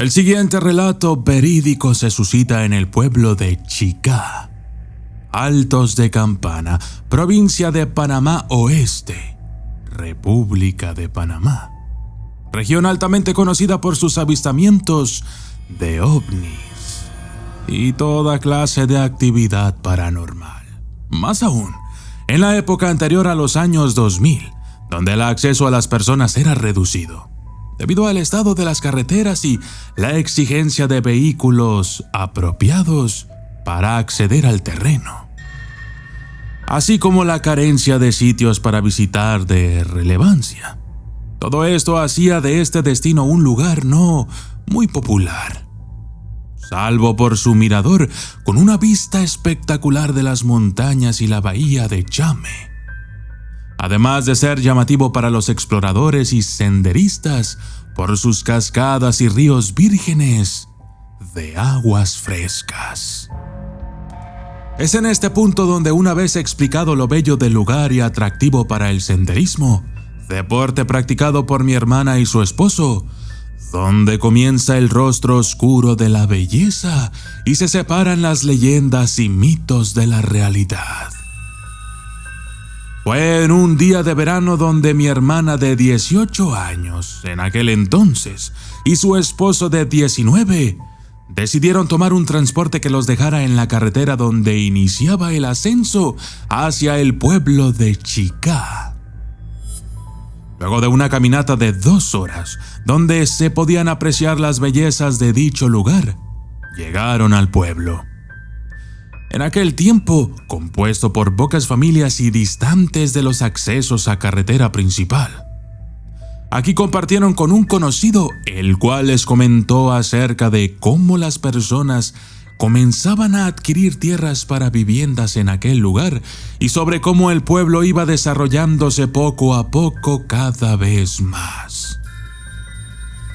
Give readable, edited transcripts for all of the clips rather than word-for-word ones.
El siguiente relato verídico se suscita en el pueblo de Chicá, Altos de Campana, provincia de Panamá Oeste, República de Panamá, región altamente conocida por sus avistamientos de ovnis y toda clase de actividad paranormal. Más aún, en la época anterior a los años 2000, donde el acceso a las personas era reducido, debido al estado de las carreteras y la exigencia de vehículos apropiados para acceder al terreno, así como la carencia de sitios para visitar de relevancia. Todo esto hacía de este destino un lugar no muy popular, salvo por su mirador con una vista espectacular de las montañas y la bahía de Chame. Además de ser llamativo para los exploradores y senderistas por sus cascadas y ríos vírgenes de aguas frescas. Es en este punto donde, una vez explicado lo bello del lugar y atractivo para el senderismo, deporte practicado por mi hermana y su esposo, donde comienza el rostro oscuro de la belleza y se separan las leyendas y mitos de la realidad. Fue en un día de verano donde mi hermana de 18 años, en aquel entonces, y su esposo de 19, decidieron tomar un transporte que los dejara en la carretera donde iniciaba el ascenso hacia el pueblo de Chicá. Luego de una caminata de 2 horas, donde se podían apreciar las bellezas de dicho lugar, llegaron al pueblo. En aquel tiempo, compuesto por pocas familias y distantes de los accesos a carretera principal. Aquí compartieron con un conocido, el cual les comentó acerca de cómo las personas comenzaban a adquirir tierras para viviendas en aquel lugar y sobre cómo el pueblo iba desarrollándose poco a poco cada vez más.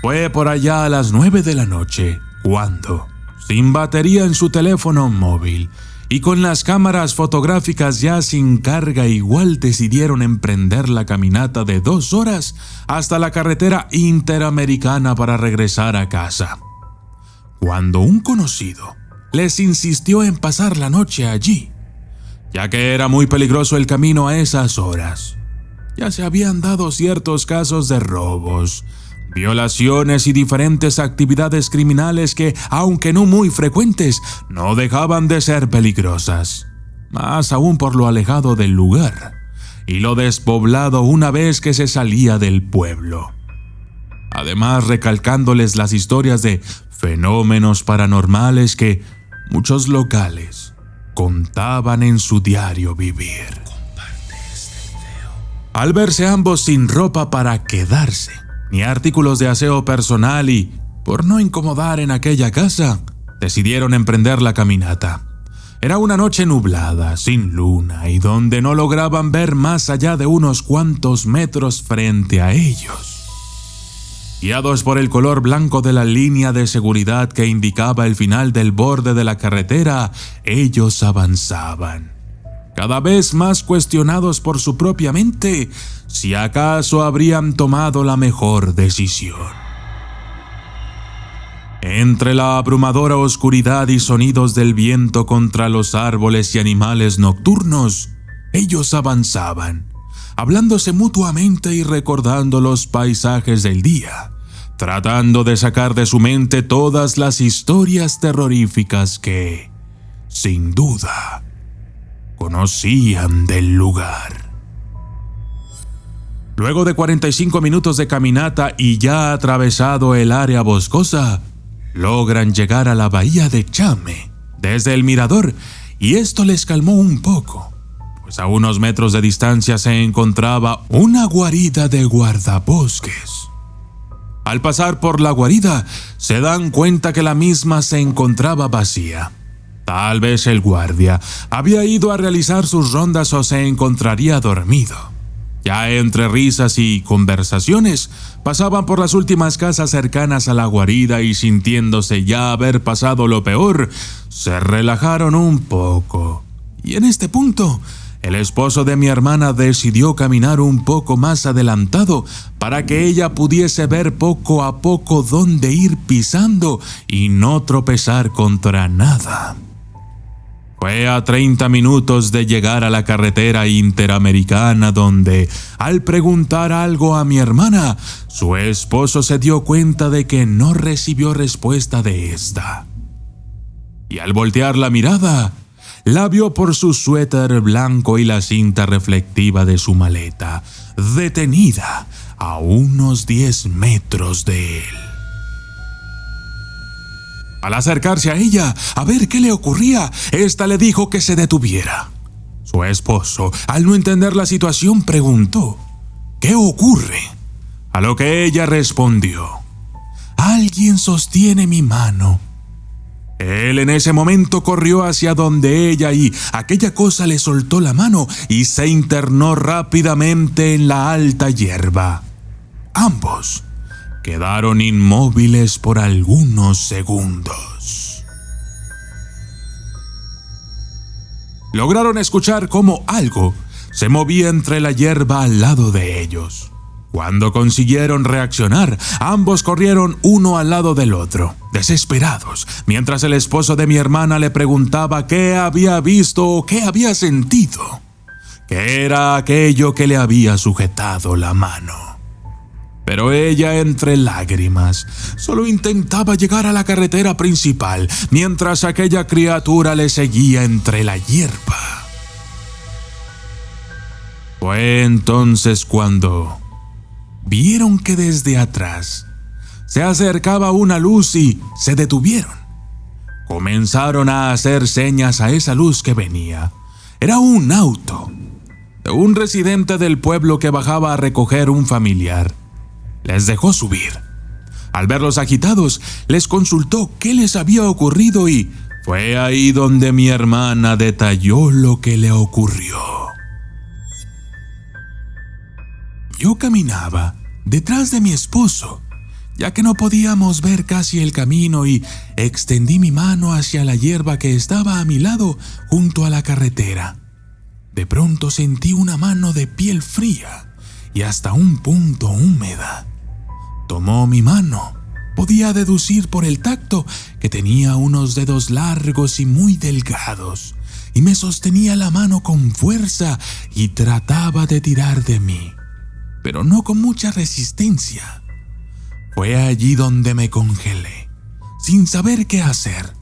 Fue por allá a las 9 de la noche cuando, sin batería en su teléfono móvil y con las cámaras fotográficas ya sin carga, igual decidieron emprender la caminata de 2 horas hasta la carretera interamericana para regresar a casa. Cuando un conocido les insistió en pasar la noche allí, ya que era muy peligroso el camino a esas horas. Ya se habían dado ciertos casos de robos, violaciones y diferentes actividades criminales que, aunque no muy frecuentes, no dejaban de ser peligrosas, más aún por lo alejado del lugar y lo despoblado una vez que se salía del pueblo. Además, recalcándoles las historias de fenómenos paranormales que muchos locales contaban en su diario vivir. Al verse ambos sin ropa para quedarse, ni artículos de aseo personal y, por no incomodar en aquella casa, decidieron emprender la caminata. Era una noche nublada, sin luna y donde no lograban ver más allá de unos cuantos metros frente a ellos. Guiados por el color blanco de la línea de seguridad que indicaba el final del borde de la carretera, ellos avanzaban, cada vez más cuestionados por su propia mente si acaso habrían tomado la mejor decisión. Entre la abrumadora oscuridad y sonidos del viento contra los árboles y animales nocturnos, ellos avanzaban, hablándose mutuamente y recordando los paisajes del día, tratando de sacar de su mente todas las historias terroríficas que, sin duda, conocían del lugar. Luego de 45 minutos de caminata y ya atravesado el área boscosa, logran llegar a la bahía de Chame desde el mirador, y esto les calmó un poco, pues a unos metros de distancia se encontraba una guarida de guardabosques. Al pasar por la guarida, se dan cuenta que la misma se encontraba vacía. Tal vez el guardia había ido a realizar sus rondas o se encontraría dormido. Ya entre risas y conversaciones, pasaban por las últimas casas cercanas a la guarida y, sintiéndose ya haber pasado lo peor, se relajaron un poco. Y en este punto, el esposo de mi hermana decidió caminar un poco más adelantado para que ella pudiese ver poco a poco dónde ir pisando y no tropezar contra nada. Fue a 30 minutos de llegar a la carretera interamericana donde, al preguntar algo a mi hermana, su esposo se dio cuenta de que no recibió respuesta de esta. Y al voltear la mirada, la vio por su suéter blanco y la cinta reflectiva de su maleta, detenida a unos 10 metros de él. Al acercarse a ella, a ver qué le ocurría, ésta le dijo que se detuviera. Su esposo, al no entender la situación, preguntó: ¿qué ocurre? A lo que ella respondió: alguien sostiene mi mano. Él en ese momento corrió hacia donde ella y aquella cosa le soltó la mano y se internó rápidamente en la alta hierba. Ambos quedaron inmóviles por algunos segundos. Lograron escuchar cómo algo se movía entre la hierba al lado de ellos. Cuando consiguieron reaccionar, ambos corrieron uno al lado del otro, desesperados, mientras el esposo de mi hermana le preguntaba qué había visto o qué había sentido. ¿Qué era aquello que le había sujetado la mano? Pero ella, entre lágrimas, solo intentaba llegar a la carretera principal, mientras aquella criatura le seguía entre la hierba. Fue entonces cuando vieron que desde atrás se acercaba una luz y se detuvieron. Comenzaron a hacer señas a esa luz que venía. Era un auto de un residente del pueblo que bajaba a recoger un familiar. Les dejó subir. Al verlos agitados, les consultó qué les había ocurrido y fue ahí donde mi hermana detalló lo que le ocurrió. Yo caminaba detrás de mi esposo, ya que no podíamos ver casi el camino, y extendí mi mano hacia la hierba que estaba a mi lado junto a la carretera. De pronto sentí una mano de piel fría y hasta un punto húmeda. Tomó mi mano. Podía deducir por el tacto que tenía unos dedos largos y muy delgados, y me sostenía la mano con fuerza y trataba de tirar de mí, pero no con mucha resistencia. Fue allí donde me congelé, sin saber qué hacer.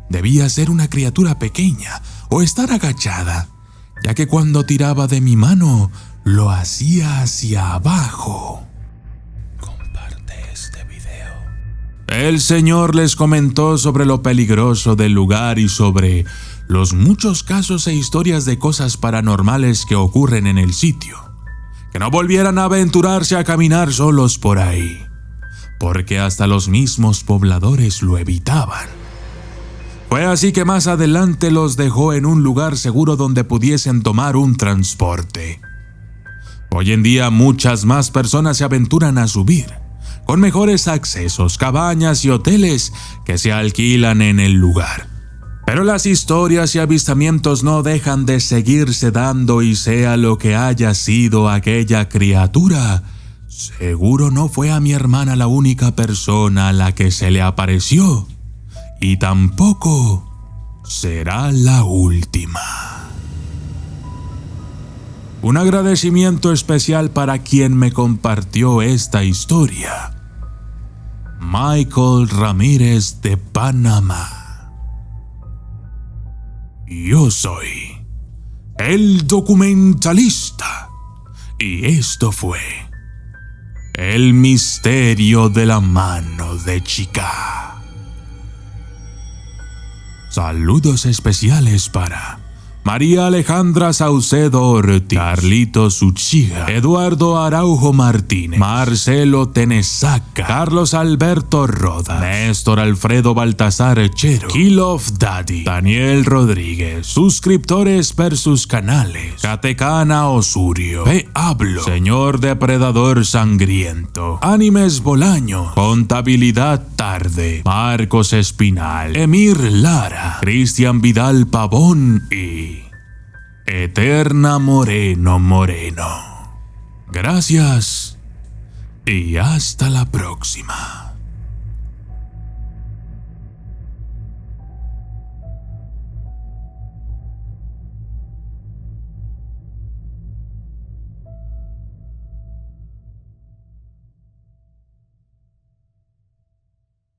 Debía ser una criatura pequeña o estar agachada, ya que cuando tiraba de mi mano, lo hacía hacia abajo. El Señor les comentó sobre lo peligroso del lugar y sobre los muchos casos e historias de cosas paranormales que ocurren en el sitio. Que no volvieran a aventurarse a caminar solos por ahí, porque hasta los mismos pobladores lo evitaban. Fue así que más adelante los dejó en un lugar seguro donde pudiesen tomar un transporte. Hoy en día muchas más personas se aventuran a subir, con mejores accesos, cabañas y hoteles que se alquilan en el lugar. Pero las historias y avistamientos no dejan de seguirse dando, y sea lo que haya sido aquella criatura, seguro no fue a mi hermana la única persona a la que se le apareció, y tampoco será la última. Un agradecimiento especial para quien me compartió esta historia: Michael Ramírez de Panamá. Yo soy el documentalista y esto fue El misterio de la mano de Chica. Saludos especiales para María Alejandra Saucedo Ortiz, Carlitos Uchiga, Eduardo Araujo Martínez, Marcelo Tenesaca, Carlos Alberto Roda, Néstor Alfredo Baltasar Echero, Kill of Daddy, Daniel Rodríguez, suscriptores versus canales, Catecana Osurio, P. Hablo, Señor Depredador Sangriento, Ánimes Bolaño, Contabilidad Tarde, Marcos Espinal, Emir Lara, Cristian Vidal Pavón y Eterna Moreno Moreno. Gracias y hasta la próxima.